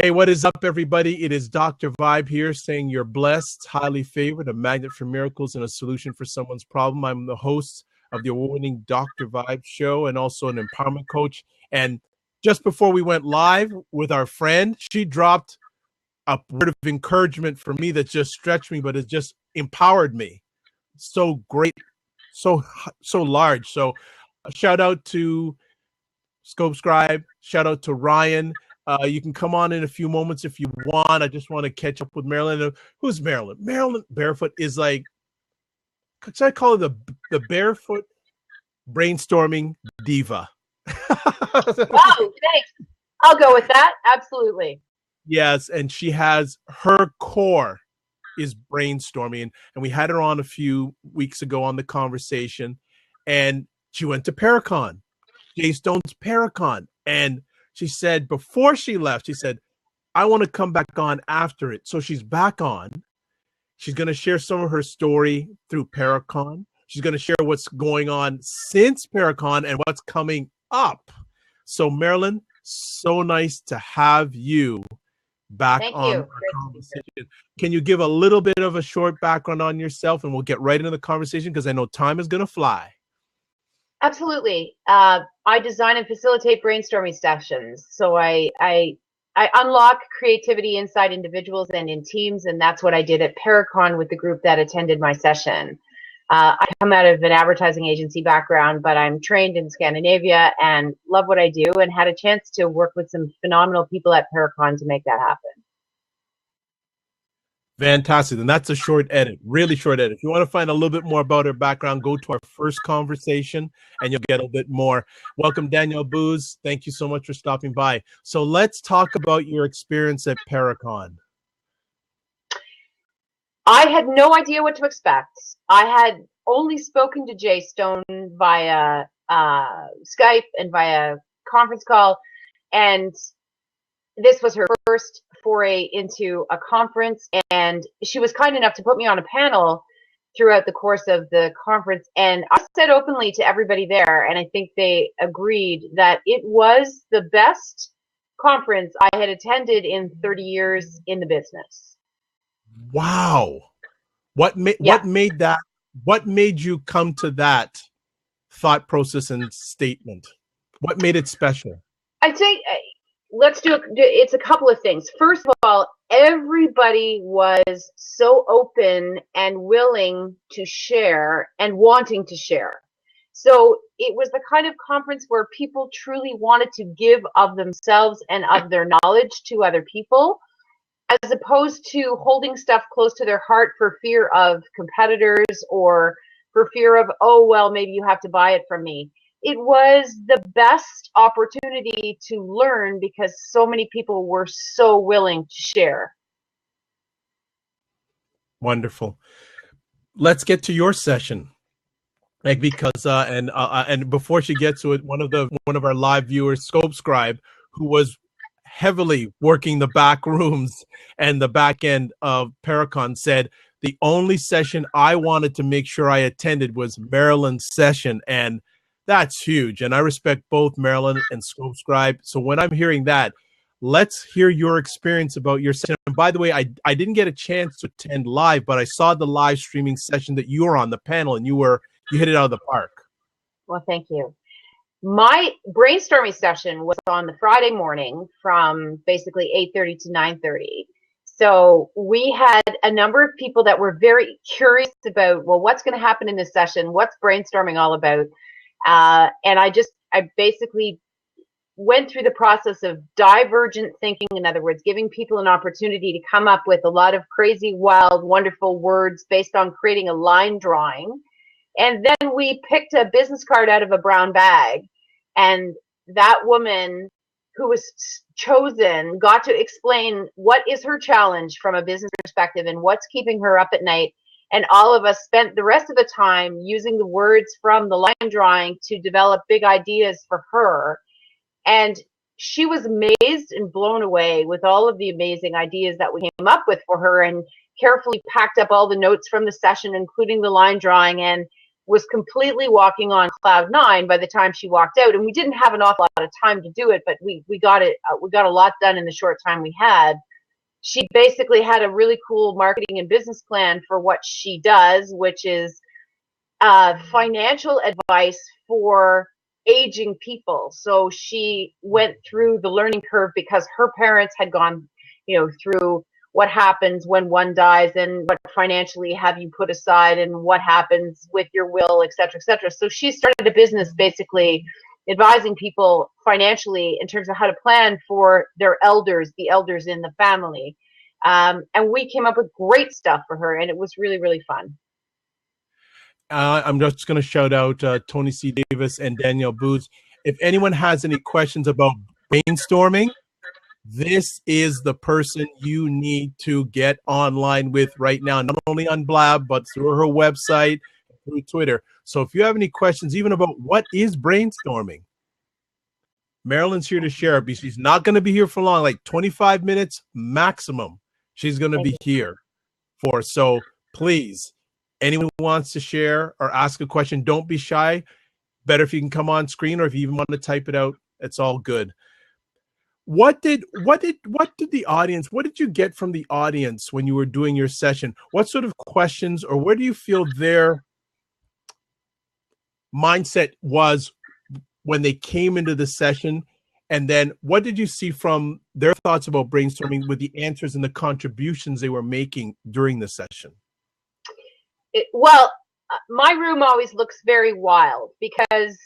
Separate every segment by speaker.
Speaker 1: Hey, what is up, everybody? It is Dr. Vibe here saying you're blessed, highly favored, a magnet for miracles, and a solution for someone's problem. I'm the host of the award-winning Dr. Vibe show and also an empowerment coach. And just before we went live with our friend, she dropped a word of encouragement for me that just stretched me, but it just empowered me. So great, so large. So a shout out to Scribe, shout out to Ryan. You can come on in a few moments if you want. I just want to catch up with Marilyn. Who's Marilyn? Marilyn Barefoot is like, should I call her the Barefoot Brainstorming diva?
Speaker 2: Wow, thanks. I'll go with that. Absolutely.
Speaker 1: Yes, and she has her core is brainstorming, and we had her on a few weeks ago on the conversation, and she went to Paracon, Jay Stone's Paracon, and she said before she left, she said, I want to come back on after it. So she's back on. She's going to share some of her story through Paracon. She's going to share what's going on since Paracon and what's coming up. So Marilyn, so nice to have you back on our conversation. Can you give a little bit of a short background on yourself, and we'll get right into the conversation because I know time is going to fly.
Speaker 2: Absolutely. I design and facilitate brainstorming sessions. So I unlock creativity inside individuals and in teams, and that's what I did at Paracon with the group that attended my session. I come out of an advertising agency background, but I'm trained in Scandinavia and love what I do, and had a chance to work with some phenomenal people at Paracon to make that happen.
Speaker 1: Fantastic. And that's a short edit, really short edit. If you want to find a little bit more about her background, go to our first conversation and you'll get a bit more. Welcome, Danielle Booz. Thank you so much for stopping by. So let's talk about your experience at Paracon.
Speaker 2: I had no idea what to expect. I had only spoken to Jay Stone via Skype and via conference call, and this was her first foray into a conference, and she was kind enough to put me on a panel throughout the course of the conference, and I said openly to everybody there, and I think they agreed, that it was the best conference I had attended in 30 years in the business.
Speaker 1: Wow. What made that? What made you come to that thought process and statement? What made it special?
Speaker 2: I'd say it's a couple of things. First of all, everybody was so open and willing to share and wanting to share. So it was the kind of conference where people truly wanted to give of themselves and of their knowledge to other people, as opposed to holding stuff close to their heart for fear of competitors or for fear of, oh, well, maybe you have to buy it from me. It was the best opportunity to learn because so many people were so willing to share.
Speaker 1: Wonderful. Let's get to your session. Because and before she gets to it, one of our live viewers, Scribe, who was heavily working the back rooms and the back end of Paracon, said the only session I wanted to make sure I attended was Marilyn's session, and that's huge. And I respect both Marilyn and Scribe. So when I'm hearing that, let's hear your experience about your session. And by the way, I didn't get a chance to attend live, but I saw the live streaming session that you were on the panel, and you hit it out of the park.
Speaker 2: Well, thank you. My brainstorming session was on the Friday morning from basically 8:30 to 9:30. So we had a number of people that were very curious about, well, what's going to happen in this session? What's brainstorming all about? And I basically went through the process of divergent thinking. In other words, giving people an opportunity to come up with a lot of crazy, wild, wonderful words based on creating a line drawing. And then we picked a business card out of a brown bag, and that woman who was chosen got to explain what is her challenge from a business perspective and what's keeping her up at night. And all of us spent the rest of the time using the words from the line drawing to develop big ideas for her. And she was amazed and blown away with all of the amazing ideas that we came up with for her, and carefully packed up all the notes from the session, including the line drawing. And was completely walking on cloud nine by the time she walked out. And we didn't have an awful lot of time to do it, but we got it. We got a lot done in the short time we had. She basically had a really cool marketing and business plan for what she does, which is financial advice for aging people. So she went through the learning curve because her parents had gone, through what happens when one dies and what financially have you put aside and what happens with your will, et cetera, et cetera. So she started a business basically advising people financially in terms of how to plan for their elders, the elders in the family. And we came up with great stuff for her, and it was really, really fun.
Speaker 1: I'm just going to shout out Tony C. Davis and Danielle Booth. If anyone has any questions about brainstorming, this is the person you need to get online with right now, not only on Blab, but through her website, through Twitter. So if you have any questions, even about what is brainstorming, Marilyn's here to share it, because she's not going to be here for long, like 25 minutes maximum. She's going to be here for. So please, anyone who wants to share or ask a question, don't be shy. Better if you can come on screen, or if you even want to type it out, it's all good. What did the audience, what did you get from the audience when you were doing your session? What sort of questions, or where do you feel their mindset was when they came into the session? And then what did you see from their thoughts about brainstorming with the answers and the contributions they were making during the session?
Speaker 2: My room always looks very wild because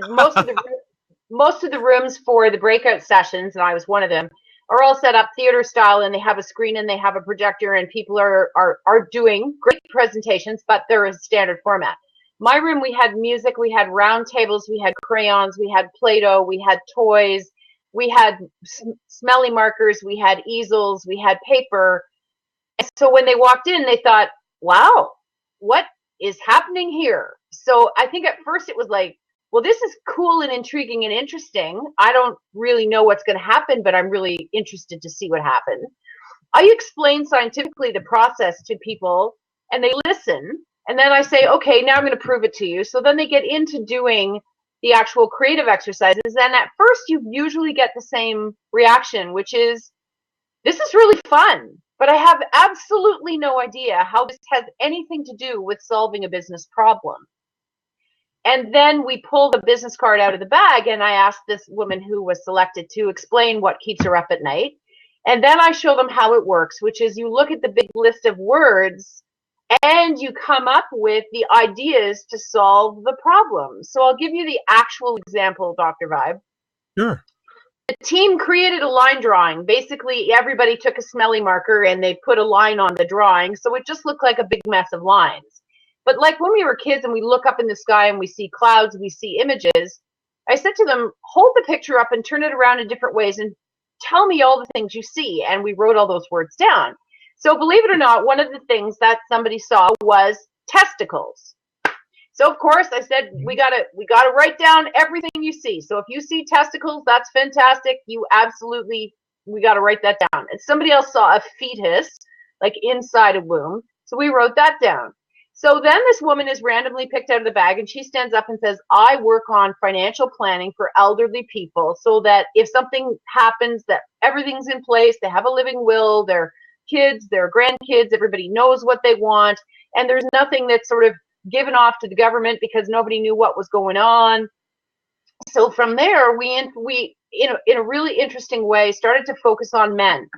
Speaker 2: most of the rooms for the breakout sessions, and I was one of them, are all set up theater style, and they have a screen and they have a projector, and people are doing great presentations, but they're a standard format. My room, we had music, we had round tables, we had crayons, we had Play-Doh, we had toys, we had smelly markers, we had easels, we had paper. And so when they walked in, they thought, wow, what is happening here? So I think at first it was like, well, this is cool and intriguing and interesting. I don't really know what's going to happen, but I'm really interested to see what happens. I explain scientifically the process to people, and they listen. And then I say, okay, now I'm going to prove it to you. So then they get into doing the actual creative exercises. And at first, you usually get the same reaction, which is, this is really fun, but I have absolutely no idea how this has anything to do with solving a business problem. And then we pull the business card out of the bag, and I ask this woman who was selected to explain what keeps her up at night. And then I show them how it works, which is you look at the big list of words and you come up with the ideas to solve the problem. So I'll give you the actual example, Dr. Vibe.
Speaker 1: Sure.
Speaker 2: The team created a line drawing. Basically, everybody took a smelly marker and they put a line on the drawing, so it just looked like a big mess of lines. But like when we were kids and we look up in the sky and we see clouds, we see images, I said to them, hold the picture up and turn it around in different ways and tell me all the things you see. And we wrote all those words down. So believe it or not, one of the things that somebody saw was testicles. So of course I said, we gotta write down everything you see. So if you see testicles, that's fantastic. We gotta write that down. And somebody else saw a fetus, like inside a womb. So we wrote that down. So then this woman is randomly picked out of the bag, and she stands up and says, I work on financial planning for elderly people so that if something happens, that everything's in place, they have a living will, their kids, their grandkids, everybody knows what they want, and there's nothing that's sort of given off to the government because nobody knew what was going on. So from there, we in a really interesting way started to focus on men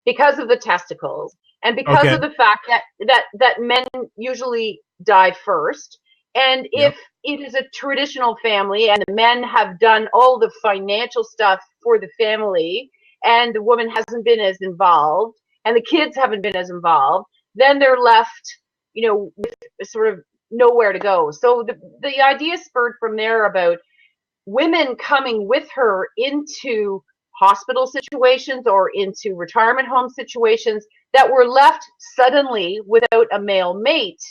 Speaker 2: because of the testicles. And because of the fact that men usually die first, and if it is a traditional family and the men have done all the financial stuff for the family and the woman hasn't been as involved and the kids haven't been as involved, then they're left, with sort of nowhere to go. So the idea spurred from there about women coming with her into hospital situations or into retirement home situations that were left suddenly without a male mate,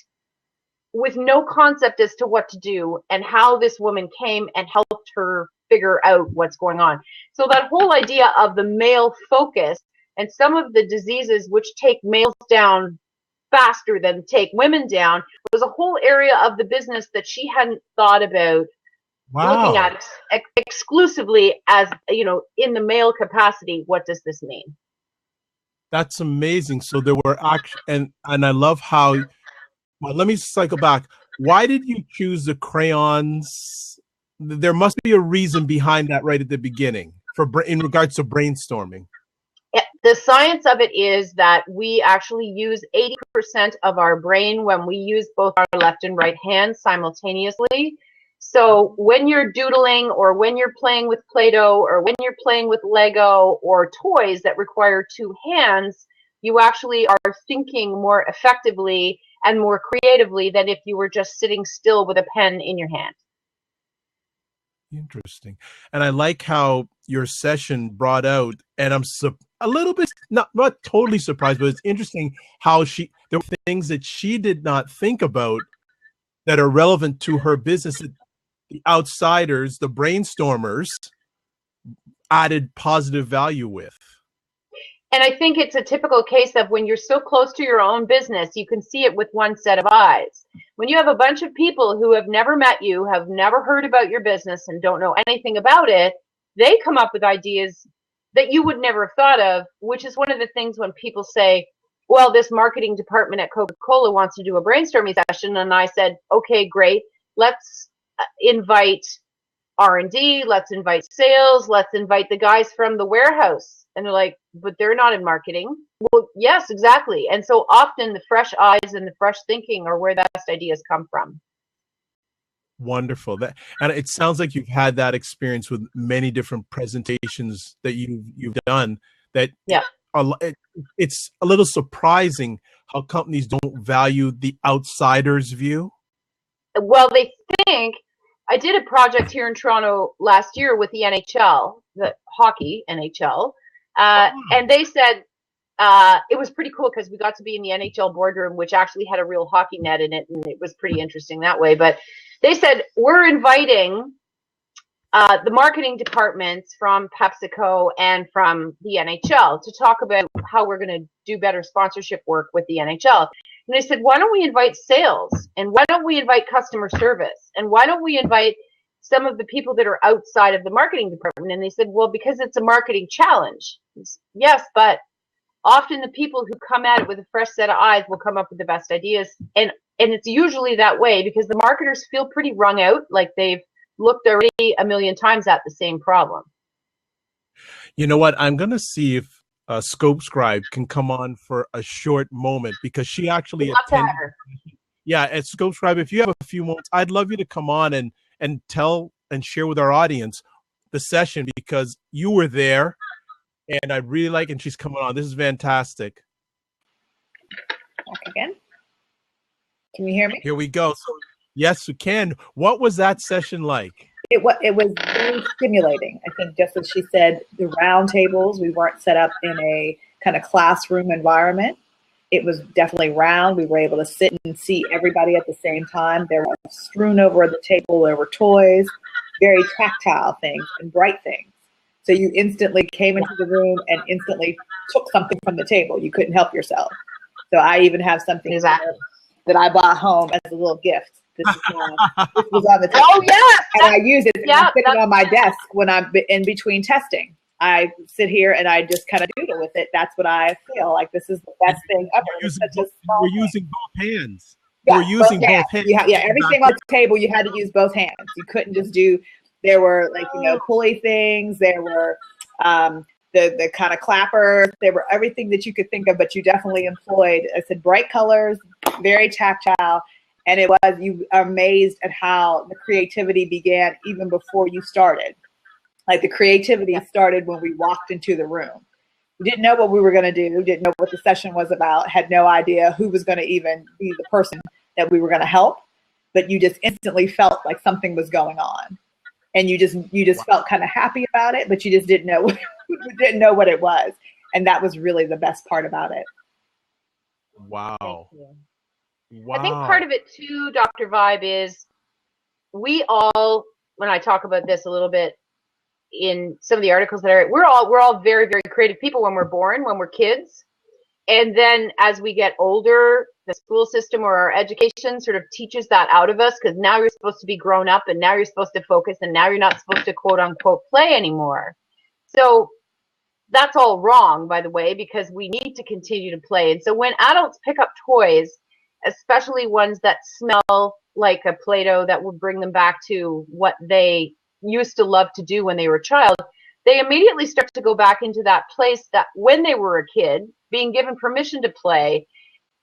Speaker 2: with no concept as to what to do, and how this woman came and helped her figure out what's going on. So that whole idea of the male focus and some of the diseases which take males down faster than take women down. It was a whole area of the business that she hadn't thought about looking
Speaker 1: Wow.
Speaker 2: at exclusively as, in the male capacity. What does this mean?
Speaker 1: That's amazing. So there were and I love how, well, let me cycle back. Why did you choose the crayons? There must be a reason behind that right at the beginning in regards to brainstorming.
Speaker 2: The science of it is that we actually use 80% of our brain when we use both our left and right hands simultaneously. So when you're doodling, or when you're playing with Play-Doh, or when you're playing with Lego or toys that require two hands, you actually are thinking more effectively and more creatively than if you were just sitting still with a pen in your hand.
Speaker 1: Interesting. And I like how your session brought out, and I'm a little bit, not totally surprised, but it's interesting how there were things that she did not think about that are relevant to her business that the outsiders, the brainstormers, added positive value with.
Speaker 2: And I think it's a typical case of when you're so close to your own business, you can see it with one set of eyes. When you have a bunch of people who have never met you, have never heard about your business, and don't know anything about it, they come up with ideas that you would never have thought of, which is one of the things when people say, well, this marketing department at Coca-Cola wants to do a brainstorming session. And I said, okay, great. Let's invite R&D, let's invite sales, let's invite the guys from the warehouse. And they're like, but they're not in marketing. Well, yes, exactly. And so often the fresh eyes and the fresh thinking are where the best ideas come from.
Speaker 1: Wonderful. And it sounds like you've had that experience with many different presentations that you've done. That
Speaker 2: yeah,
Speaker 1: it's a little surprising how companies don't value the outsider's view.
Speaker 2: Well, they think. I did a project here in Toronto last year with the NHL, the hockey NHL, and they said it was pretty cool because we got to be in the NHL boardroom, which actually had a real hockey net in it, and it was pretty interesting that way. But they said, we're inviting the marketing departments from PepsiCo and from the NHL to talk about how we're going to do better sponsorship work with the NHL. And I said, why don't we invite sales? And why don't we invite customer service? And why don't we invite some of the people that are outside of the marketing department? And they said, well, because it's a marketing challenge. Yes, but often the people who come at it with a fresh set of eyes will come up with the best ideas. And it's usually that way because the marketers feel pretty wrung out, like they've looked already a million times at the same problem.
Speaker 1: You know what? I'm going to see if Scope Scribe can come on for a short moment because she actually attended. Yeah, at Scope Scribe, if you have a few moments, I'd love you to come on and tell and share with our audience the session because you were there and I really like it. And she's coming on. This is fantastic.
Speaker 3: Back again. Can you hear me?
Speaker 1: Here we go. So, yes, we can. What was that session like?
Speaker 3: It was very stimulating. I think just as she said, the round tables, we weren't set up in a kind of classroom environment. It was definitely round. We were able to sit and see everybody at the same time. There were strewn over the table. There were toys, very tactile things and bright things. So you instantly came into the room and instantly took something from the table. You couldn't help yourself. So I even have something that I bought home as a little gift. This was on the table.
Speaker 2: Oh, yes.
Speaker 3: And I use it. I'm sitting on my desk when I'm in between testing. I sit here and I just kind of doodle with it. That's what I feel like. This is the best thing ever.
Speaker 1: We're using both hands.
Speaker 3: Yeah,
Speaker 1: we're using both hands.
Speaker 3: Everything on the table, you had to use both hands. You couldn't just do, there were pulley things. There were the kind of clappers. There were everything that you could think of, but you definitely employed, I said, bright colors, very tactile. And you are amazed at how the creativity began even before you started. Like the creativity started when we walked into the room. We didn't know what we were going to do, didn't know what the session was about, had no idea who was going to even be the person that we were going to help, but you just instantly felt like something was going on. And you just felt kind of happy about it, but you just didn't know what it was. And that was really the best part about it.
Speaker 1: Wow.
Speaker 2: Wow. I think part of it too, Dr. Vibe, is we all, when I talk about this a little bit in some of the articles that we're all very, very creative people when we're born, when we're kids. And then as we get older, the school system or our education sort of teaches that out of us, because now you're supposed to be grown up and now you're supposed to focus and now you're not supposed to quote unquote play anymore. So that's all wrong, by the way, because we need to continue to play. And so when adults pick up toys, especially ones that smell like a Play-Doh that will bring them back to what they used to love to do when they were a child, they immediately start to go back into that place that when they were a kid, being given permission to play,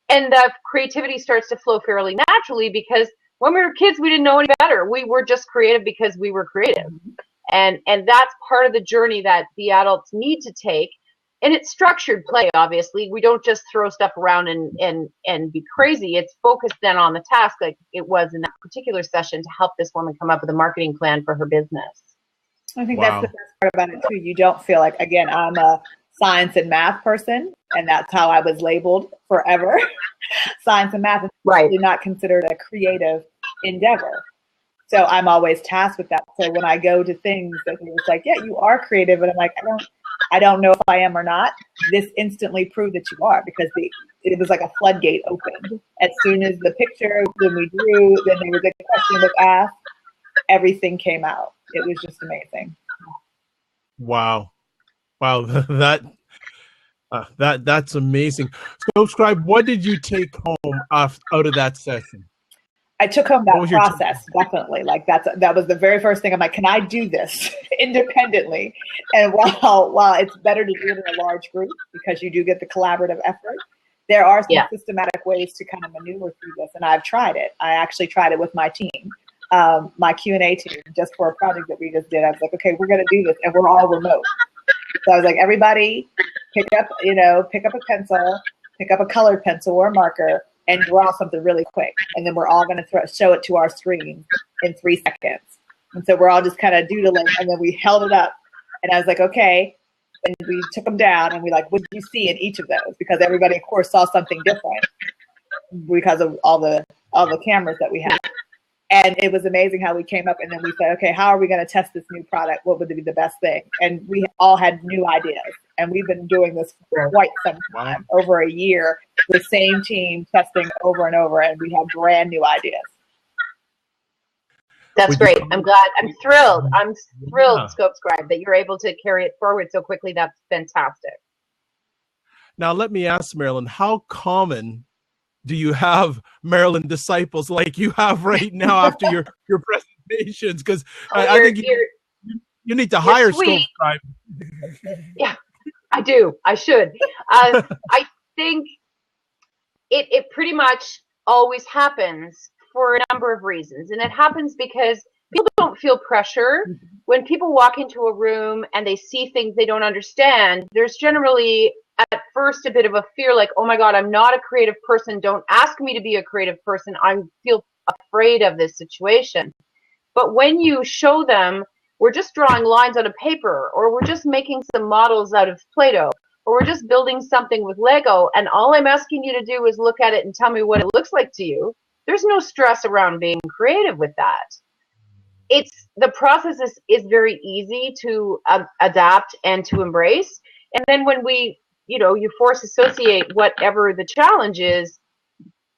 Speaker 2: and the creativity starts to flow fairly naturally, because when we were kids, we didn't know any better. We were just creative because we were creative. And that's part of the journey that the adults need to take. And it's structured play, obviously. We don't just throw stuff around and be crazy. It's focused then on the task, like it was in that particular session, to help this woman come up with a marketing plan for her business.
Speaker 3: I think that's the best part about it too. You don't feel like, again, I'm a science and math person, and that's how I was labeled forever. Science and math is really not considered a creative endeavor. So I'm always tasked with that. So when I go to things that it's like, yeah, you are creative, and I'm like, I don't know if I am or not. This instantly proved that you are, because it was like a floodgate opened. As soon as the picture, when we drew, then there was a question was asked, everything came out. It was just amazing.
Speaker 1: Wow. That's amazing. So, Scribe, what did you take home out of that session?
Speaker 3: I took home that process, definitely. Like that was the very first thing. I'm like, can I do this independently? And while it's better to do it in a large group because you do get the collaborative effort, there are some systematic ways to kind of maneuver through this. And I've tried it. I actually tried it with my team, my Q&A team, just for a project that we just did. I was like, okay, we're going to do this, and we're all remote. So I was like, everybody pick up a pencil, pick up a colored pencil or a marker, and draw something really quick. And then we're all going to show it to our screen in 3 seconds. And so we're all just kind of doodling, and then we held it up. And I was like, okay. And we took them down, and we like, what did you see in each of those? Because everybody, of course, saw something different because of all the cameras that we had. And it was amazing how we came up, and then we said, okay, how are we going to test this new product? What would be the best thing? And we all had new ideas. And we've been doing this for quite some time, over a year, the same team testing over and over, and we have brand new ideas.
Speaker 2: That's great. I'm glad. I'm thrilled. Scope Scribe, that you're able to carry it forward so quickly. That's fantastic.
Speaker 1: Now, let me ask Marilyn, how common do you have Marilyn disciples like you have right now after your presentations? Because I think you need to hire Scope Scribe.
Speaker 2: Yeah, I do. I should. I think it pretty much always happens for a number of reasons. And it happens because people don't feel pressure. When people walk into a room and they see things they don't understand, there's generally at first a bit of a fear, like, oh my God, I'm not a creative person. Don't ask me to be a creative person. I feel afraid of this situation. But when you show them, we're just drawing lines on a paper, or we're just making some models out of Play-Doh, or we're just building something with Lego, and all I'm asking you to do is look at it and tell me what it looks like to you, there's no stress around being creative with that. The process is very easy to adapt and to embrace. And then when you force associate whatever the challenge is,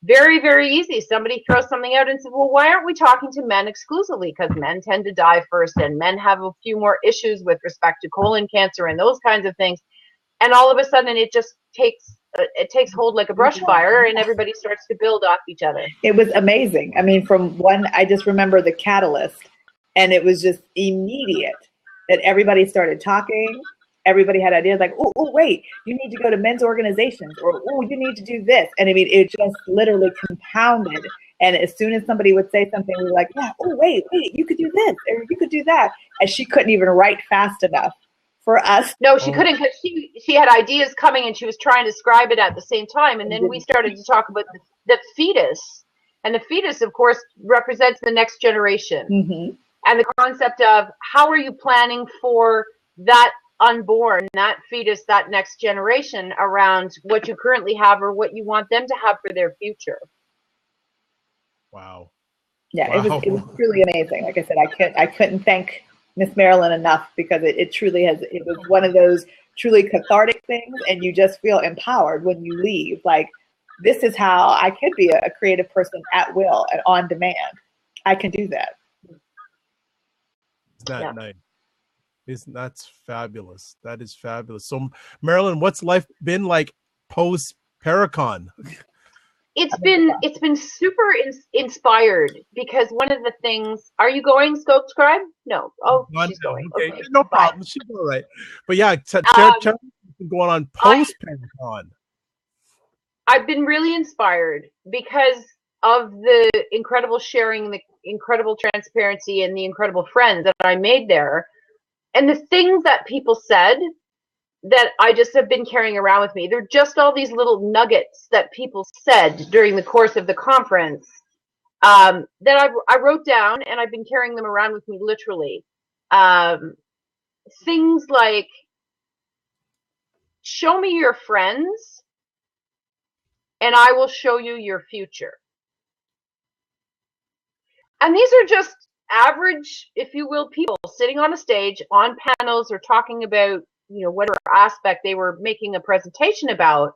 Speaker 2: very, very easy. Somebody throws something out and says, well, why aren't we talking to men exclusively? Because men tend to die first, and men have a few more issues with respect to colon cancer and those kinds of things. And all of a sudden it just takes hold like a brush fire, and everybody starts to build off each other.
Speaker 3: It was amazing. I mean, I just remember the catalyst, and it was just immediate that everybody started talking. Everybody had ideas like, oh, wait, you need to go to men's organizations, or, oh, you need to do this. And I mean, it just literally compounded. And as soon as somebody would say something, we were like, yeah, oh, wait, you could do this, or you could do that. And she couldn't even write fast enough for us.
Speaker 2: No, she couldn't, because she had ideas coming, and she was trying to scribe it at the same time. And then we started to talk about the fetus. And the fetus, of course, represents the next generation. Mm-hmm. And the concept of how are you planning for that unborn, that fetus, that next generation, around what you currently have or what you want them to have for their future.
Speaker 1: Wow.
Speaker 3: Yeah, wow. It was truly amazing. Like I said, I couldn't thank Miss Marilyn enough, because it truly it was one of those truly cathartic things, and you just feel empowered when you leave. Like, this is how I could be a creative person at will and on demand. I can do that.
Speaker 1: That night. That's fabulous. That is fabulous. So Marilyn, what's life been like post Paracon?
Speaker 2: It's been super inspired, because one of the things, are you going, Scope Scribe? No. Oh, she's going. Okay.
Speaker 1: No problem. She's all right. But yeah, tell what's been going on post Paracon.
Speaker 2: I've been really inspired because of the incredible sharing, the incredible transparency, and the incredible friends that I made there. And the things that people said that I just have been carrying around with me. They're just all these little nuggets that people said during the course of the conference that I wrote down, and I've been carrying them around with me literally. Things like, show me your friends and I will show you your future. And these are just average, if you will, people sitting on a stage on panels or talking about, whatever aspect they were making a presentation about.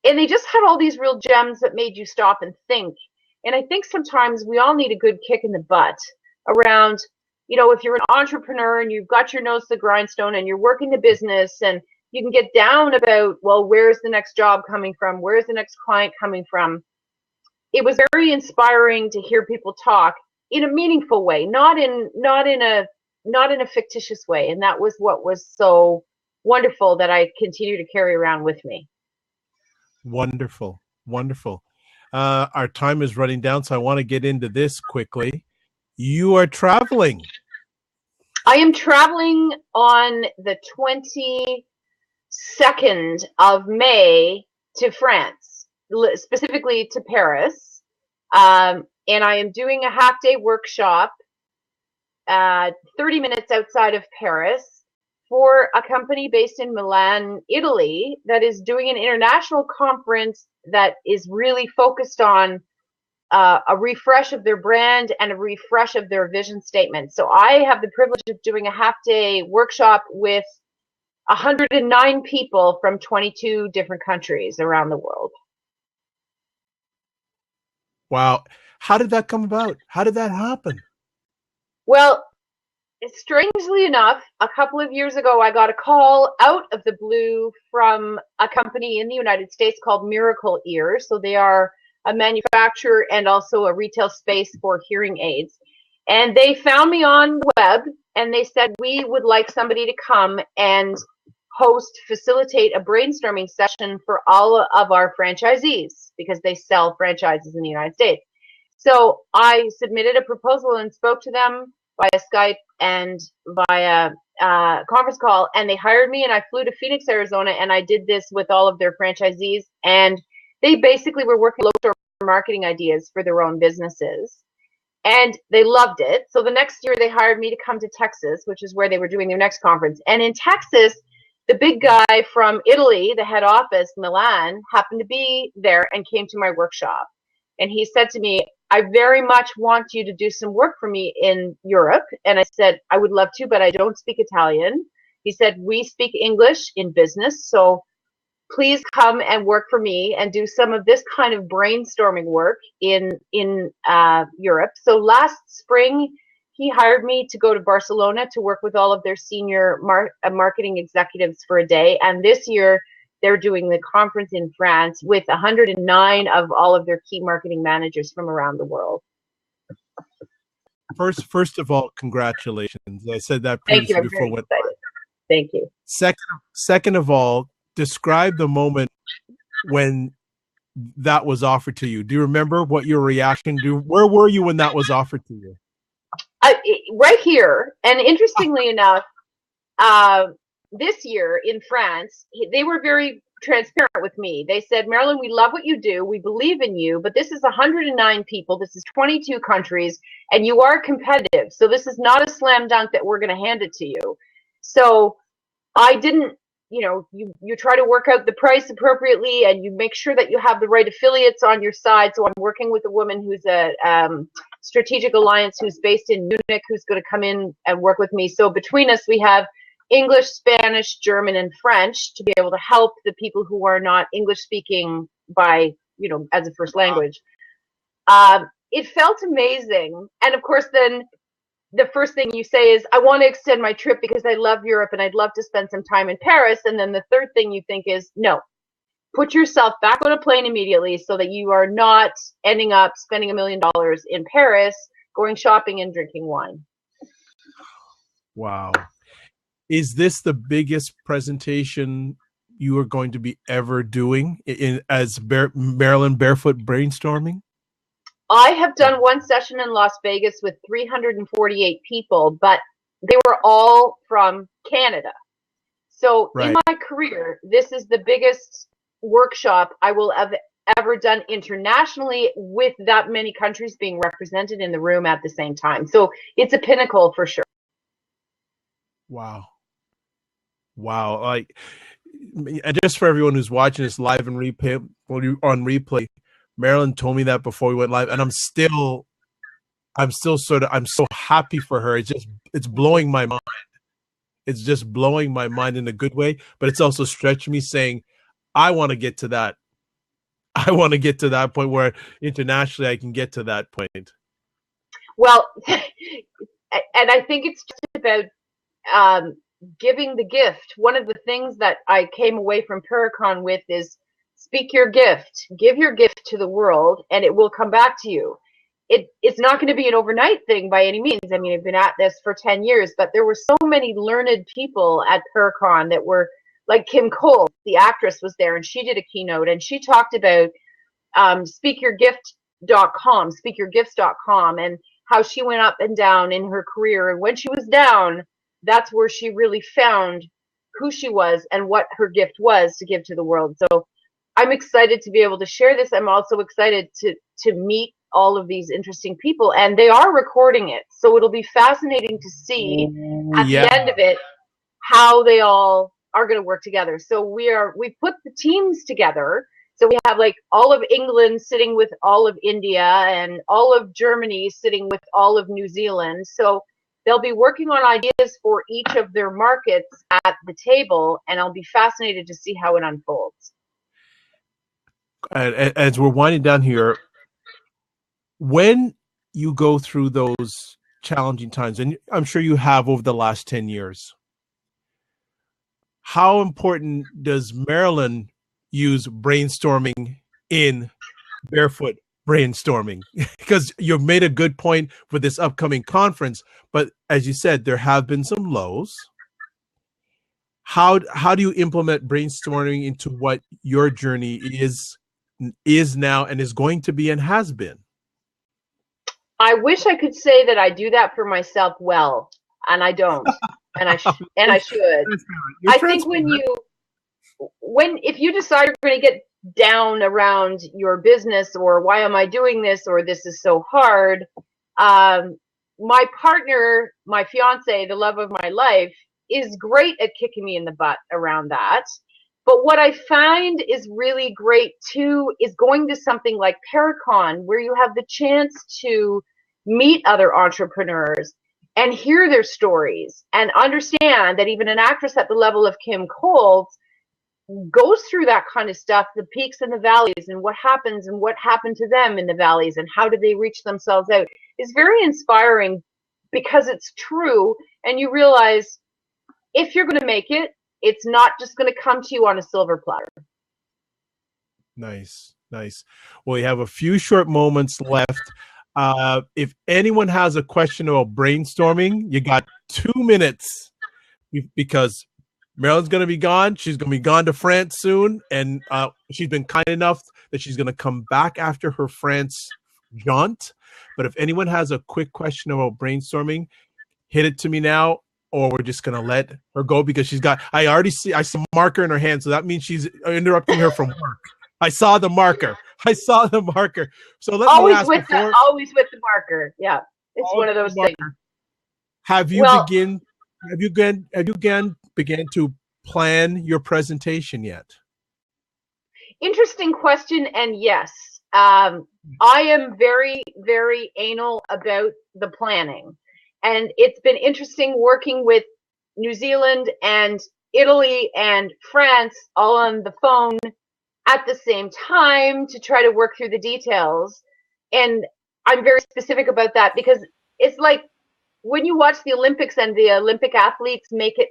Speaker 2: And they just had all these real gems that made you stop and think. And I think sometimes we all need a good kick in the butt around, if you're an entrepreneur and you've got your nose to the grindstone and you're working the business, and you can get down about, well, where's the next job coming from? Where's the next client coming from? It was very inspiring to hear people talk in a meaningful way, not in a fictitious way. And that was what was so wonderful that I continue to carry around with me.
Speaker 1: Wonderful. Our time is running down, so I want to get into this quickly. You are traveling.
Speaker 2: I am traveling on the 22nd of May to France, specifically to Paris. And I am doing a half-day workshop 30 minutes outside of Paris for a company based in Milan, Italy, that is doing an international conference that is really focused on a refresh of their brand and a refresh of their vision statement. So I have the privilege of doing a half-day workshop with 109 people from 22 different countries around the world.
Speaker 1: Wow. How did that come about? How did that happen?
Speaker 2: Well, strangely enough, a couple of years ago, I got a call out of the blue from a company in the United States called Miracle Ears. So they are a manufacturer and also a retail space for hearing aids. And they found me on the web, and they said, we would like somebody to come and facilitate a brainstorming session for all of our franchisees, because they sell franchises in the United States. So I submitted a proposal and spoke to them via Skype and via conference call, and they hired me, and I flew to Phoenix, Arizona, and I did this with all of their franchisees, and they basically were working local marketing ideas for their own businesses, and they loved it. So the next year they hired me to come to Texas, which is where they were doing their next conference. And in Texas, the big guy from Italy, the head office, Milan, happened to be there and came to my workshop. And he said to me, I very much want you to do some work for me in Europe. And I said, I would love to, but I don't speak Italian. He said, we speak English in business, so please come and work for me and do some of this kind of brainstorming work in Europe. So last spring, he hired me to go to Barcelona to work with all of their senior marketing executives for a day. And this year, they're doing the conference in France with 109 of all of their key marketing managers from around the world.
Speaker 1: First of all, congratulations. I said that previously before.
Speaker 2: Thank you.
Speaker 1: Second of all, describe the moment when that was offered to you. Do you remember what your reaction to? Where were you when that was offered to you?
Speaker 2: Right here. And interestingly enough, this year in France, they were very transparent with me. They said, Marilyn, we love what you do. We believe in you, but this is 109 people. This is 22 countries, and you are competitive. So this is not a slam dunk that we're going to hand it to you. So I didn't, you try to work out the price appropriately, and you make sure that you have the right affiliates on your side. So I'm working with a woman who's a strategic alliance who's based in Munich, who's going to come in and work with me. So between us, we have English, Spanish, German, and French to be able to help the people who are not English speaking by as a first language. It felt amazing. And of course, then the first thing you say is, I want to extend my trip because I love Europe and I'd love to spend some time in Paris. And then the third thing you think is, no, put yourself back on a plane immediately so that you are not ending up spending $1 million in Paris, going shopping and drinking wine.
Speaker 1: Wow. Is this the biggest presentation you are going to be ever doing as Marilyn Barefoot Brainstorming?
Speaker 2: I have done one session in Las Vegas with 348 people, but they were all from Canada. So in my career, this is the biggest workshop I will have ever done internationally, with that many countries being represented in the room at the same time. So it's a pinnacle for sure.
Speaker 1: Wow. Like, just for everyone who's watching this live and on replay, Marilyn told me that before we went live, and I'm so happy for her. It's blowing my mind. It's just blowing my mind in a good way, but it's also stretching me, saying, I want to get to that. I want to get to that point where internationally I can get to that point.
Speaker 2: Well, and I think it's just about giving the gift. One of the things that I came away from Paracon with is, speak your gift, give your gift to the world, and it will come back to you. It's not going to be an overnight thing by any means. I mean, I've been at this for 10 years, but there were so many learned people at Paracon that were, like Kim Cole, the actress, was there, and she did a keynote, and she talked about speakyourgifts.com, and how she went up and down in her career. And when she was down, that's where she really found who she was and what her gift was to give to the world. So I'm excited to be able to share this. I'm also excited to meet all of these interesting people, and they are recording it. So it'll be fascinating to see at the end of it how they all are going to work together. So we put the teams together. So we have like all of England sitting with all of India, and all of Germany sitting with all of New Zealand. So they'll be working on ideas for each of their markets at the table, and I'll be fascinated to see how it unfolds.
Speaker 1: As we're winding down here, when you go through those challenging times, and I'm sure you have over the last 10 years, how important does Marilyn use brainstorming in Barefoot Brainstorming? Because you've made a good point for this upcoming conference, but as you said, there have been some lows. How do you implement brainstorming into what your journey is now and is going to be and has been?
Speaker 2: I wish I could say that I do that for myself well, and I don't. And I should. I think if you decide you're going to get down around your business, or why am I doing this, or this is so hard, my partner, my fiance, the love of my life, is great at kicking me in the butt around that. But what I find is really great too is going to something like Paracon, where you have the chance to meet other entrepreneurs and hear their stories, and understand that even an actress at the level of Kim Cole goes through that kind of stuff, the peaks and the valleys, and what happens and what happened to them in the valleys, and how did they reach themselves out, is very inspiring, because it's true. And you realize, if you're going to make it, it's not just going to come to you on a silver platter.
Speaker 1: Nice. Well, we have a few short moments left. If anyone has a question about brainstorming, you got 2 minutes, because Marilyn's going to be gone. She's going to be gone to France soon. And she's been kind enough that she's going to come back after her France jaunt. But if anyone has a quick question about brainstorming, hit it to me now, or we're just going to let her go, because I see a marker in her hand. So that means she's interrupting her from work. I saw the marker. So let me ask
Speaker 2: always with the marker. Yeah. It's one of those things.
Speaker 1: Have you began to plan your presentation yet?
Speaker 2: Interesting question. And yes, I am very, very anal about the planning. And it's been interesting working with New Zealand and Italy and France all on the phone at the same time to try to work through the details. And I'm very specific about that because it's like when you watch the Olympics and the Olympic athletes make it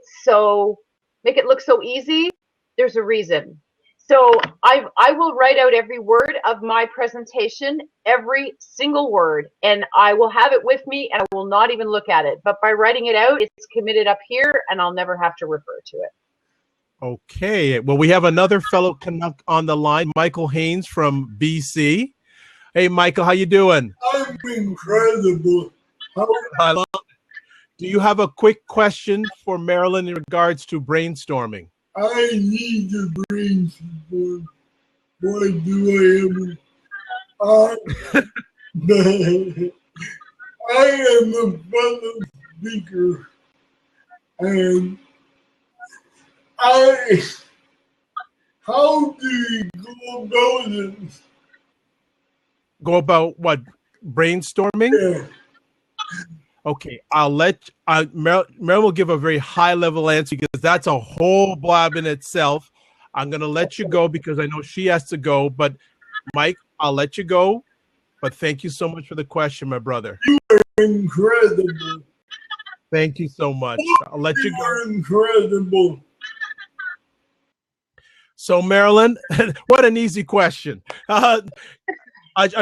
Speaker 2: look so easy, there's a reason. So I will write out every word of my presentation, every single word, and I will have it with me and I will not even look at it. But by writing it out, it's committed up here and I'll never have to refer to it.
Speaker 1: Okay. Well, we have another fellow Canuck on the line, Michael Haynes from BC. Hey, Michael, how you doing?
Speaker 4: I'm incredible.
Speaker 1: Do you have a quick question for Marilyn in regards to brainstorming?
Speaker 4: I need to brainstorm. What do I have? I am a fellow speaker, and how do you go about it?
Speaker 1: Go about what? Brainstorming?
Speaker 4: Yeah.
Speaker 1: Okay, Marilyn will give a very high-level answer because that's a whole blab in itself. I'm going to let you go because I know she has to go. But, Mike, I'll let you go. But thank you so much for the question, my brother.
Speaker 4: You are incredible.
Speaker 1: Thank you so much. I'll let you go.
Speaker 4: You are incredible.
Speaker 1: So, Marilyn, what an easy question.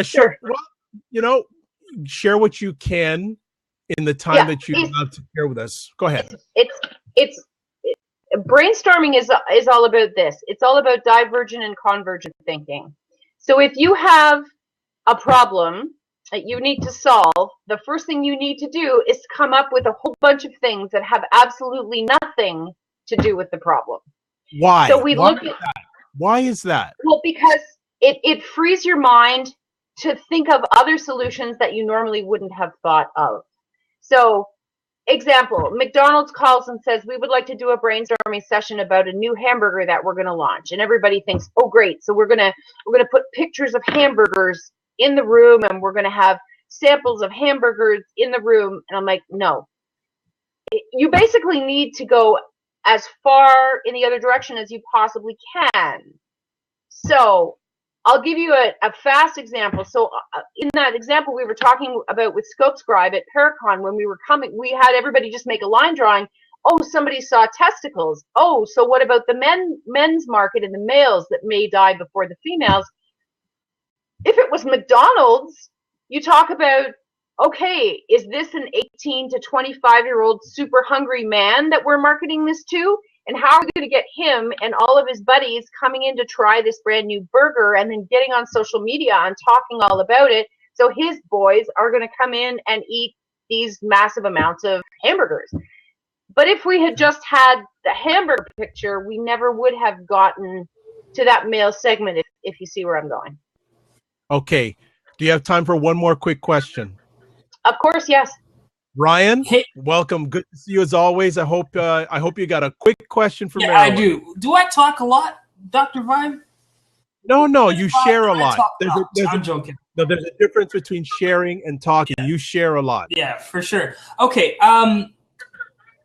Speaker 2: Sure.
Speaker 1: Well, share what you can in the time that you have to share with us. Go ahead.
Speaker 2: It's brainstorming is all about this. It's all about divergent and convergent thinking. So if you have a problem that you need to solve, the first thing you need to do is come up with a whole bunch of things that have absolutely nothing to do with the problem.
Speaker 1: Why?
Speaker 2: So look at that.
Speaker 1: Why is that?
Speaker 2: Well, because it frees your mind to think of other solutions that you normally wouldn't have thought of. So, example, McDonald's calls and says, we would like to do a brainstorming session about a new hamburger that we're going to launch. And everybody thinks, oh, great. So we're going to put pictures of hamburgers in the room and we're going to have samples of hamburgers in the room. And I'm like, no. You basically need to go as far in the other direction as you possibly can. So I'll give you a fast example. So in that example we were talking about with ScopeScribe at Paracon, when we were coming, we had everybody just make a line drawing. Oh, somebody saw testicles. Oh, so what about the men's market and the males that may die before the females? If it was McDonald's, you talk about, okay, is this an 18 to 25-year-old super hungry man that we're marketing this to? And how are we going to get him and all of his buddies coming in to try this brand new burger and then getting on social media and talking all about it? So his boys are going to come in and eat these massive amounts of hamburgers. But if we had just had the hamburger picture, we never would have gotten to that male segment, if you see where I'm going.
Speaker 1: Okay. Do you have time for one more quick question?
Speaker 2: Of course, yes.
Speaker 1: Ryan,
Speaker 5: hey,
Speaker 1: welcome. Good to see you as always. I hope you got a quick question for
Speaker 5: yeah,
Speaker 1: Marilyn.
Speaker 5: I do. Do I talk a lot, Dr. Vibe?
Speaker 1: No, you share a lot.
Speaker 5: I'm joking.
Speaker 1: No, there's a difference between sharing and talking. Yeah. You share a lot.
Speaker 5: Yeah, for sure. Okay. I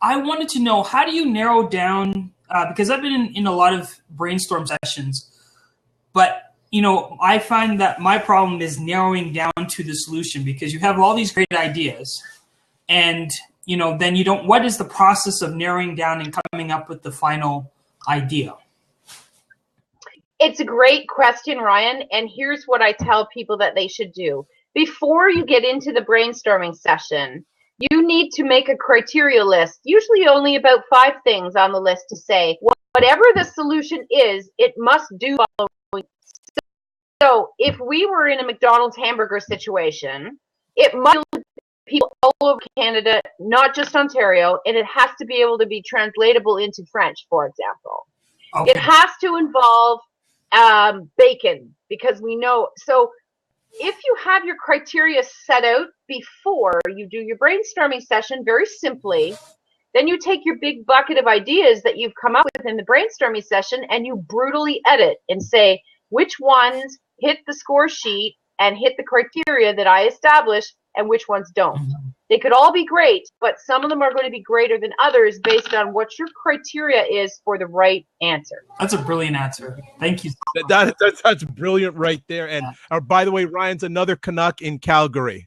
Speaker 5: wanted to know, how do you narrow down, because I've been in a lot of brainstorm sessions, but I find that my problem is narrowing down to the solution, because you have all these great ideas. And, then you don't, what is the process of narrowing down and coming up with the final idea?
Speaker 2: It's a great question, Ryan. And here's what I tell people that they should do. Before you get into the brainstorming session, you need to make a criteria list, usually only about 5 things on the list to say, whatever the solution is, it must do the following. So if we were in a McDonald's hamburger situation, it must people all over Canada, not just Ontario, and it has to be able to be translatable into French, for example. Okay. It has to involve bacon, because we know. So if you have your criteria set out before you do your brainstorming session, very simply, then you take your big bucket of ideas that you've come up with in the brainstorming session and you brutally edit and say, which ones hit the score sheet and hit the criteria that I established, and which ones don't. They could all be great, but some of them are going to be greater than others based on what your criteria is for the right answer.
Speaker 5: That's a brilliant answer. Thank you.
Speaker 1: That's brilliant right there. And by the way, Ryan's another Canuck in Calgary.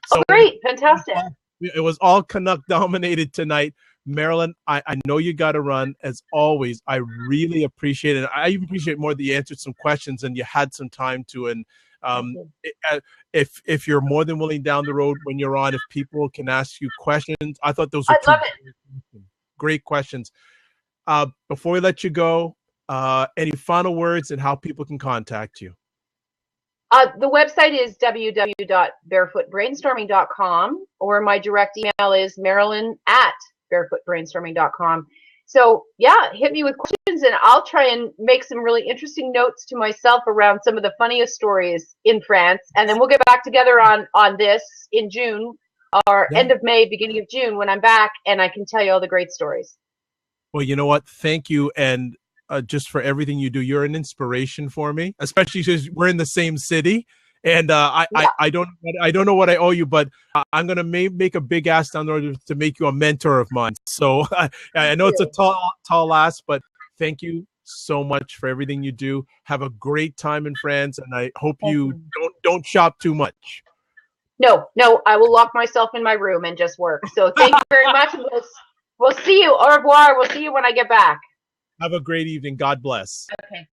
Speaker 1: So
Speaker 2: Oh, great. Fantastic.
Speaker 1: it was all Canuck dominated tonight. Marilyn, I know you got to run. As always, I really appreciate it. I even appreciate more that you answered some questions and you had some time to. And if you're more than willing down the road when you're on, if people can ask you questions, I thought those were great questions. Before we let you go, any final words and how people can contact you?
Speaker 2: The website is www.barefootbrainstorming.com, or my direct email is Marilyn@barefootbrainstorming.com. So yeah, hit me with questions and I'll try and make some really interesting notes to myself around some of the funniest stories in France. And then we'll get back together on this in June or end of May, beginning of June when I'm back, and I can tell you all the great stories. Well,
Speaker 1: you know what? Thank you. And just for everything you do, you're an inspiration for me, especially because we're in the same city. And I don't know what I owe you, but I'm gonna make a big ask down the road to make you a mentor of mine. So I know it's a tall ask, but thank you so much for everything you do. Have a great time in France, and I hope you don't shop too much.
Speaker 2: No, I will lock myself in my room and just work. So thank you very much. We'll see you. Au revoir. We'll see you when I get back.
Speaker 1: Have a great evening. God bless.
Speaker 2: Okay.